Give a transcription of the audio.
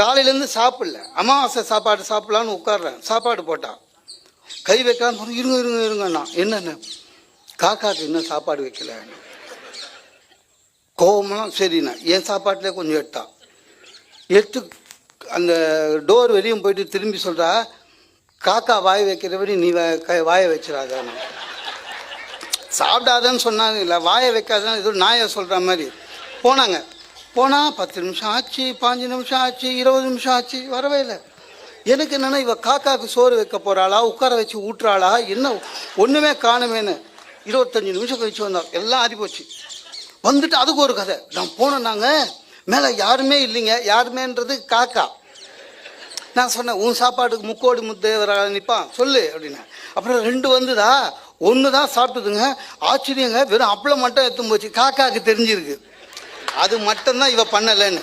காலையிலேருந்து சாப்பிடல, அமாவாசை சாப்பாடு சாப்பிட்லான்னு உட்காடுறேன். சாப்பாடு போட்டான், கை வைக்கலான்னு இருங்க இருங்க இருங்கண்ணா. என்னென்ன காக்காவுக்கு இன்னும் சாப்பாடு வைக்கல. கோவமெல்லாம் சரிண்ணா என் சாப்பாட்டிலே கொஞ்சம் எடுத்தான். எடுத்து அந்த டோர் வெளியும் போயிட்டு திரும்பி சொல்கிறா, காக்கா வாய் வைக்கிறபடி நீ வாயை வச்சிடாதான்னு. சாப்பிடாதன்னு சொன்னாங்க, இல்லை வாயை வைக்காதான்னு ஏதோ நாயை சொல்கிற மாதிரி போனாங்க. போனால் 10 நிமிஷம் ஆச்சு, 5 நிமிஷம் ஆச்சு, 20 நிமிஷம் ஆச்சு, வரவே இல்லை. எனக்கு என்னென்னா இவ காக்காவுக்கு சோறு வைக்க போகிறாளா, உட்கார வச்சு ஊட்டுறாளா, என்ன ஒன்றுமே காணுமேன்னு 25 நிமிஷம் கழிச்சு வந்தோம். எல்லாம் ஆறி போச்சு. வந்துட்டு அதுக்கு ஒரு கதை. நான் போனேன், நாங்கள் மேலே யாருமே இல்லைங்க. யாருமேன்றது காக்கா. நான் சொன்னேன், உன் சாப்பாட்டுக்கு முக்கோடி முத்தேவராக நிற்பான் சொல்லு அப்படின்னா. அப்புறம் 2 வந்துதா, 1 தான் சாப்பிட்டுதுங்க. ஆச்சரியங்க, வெறும் அப்பளம் மட்டும் எடுத்து போச்சு. காக்காவுக்கு தெரிஞ்சிருக்கு அது மட்டும்தான் இவ பண்ணலைன்னு.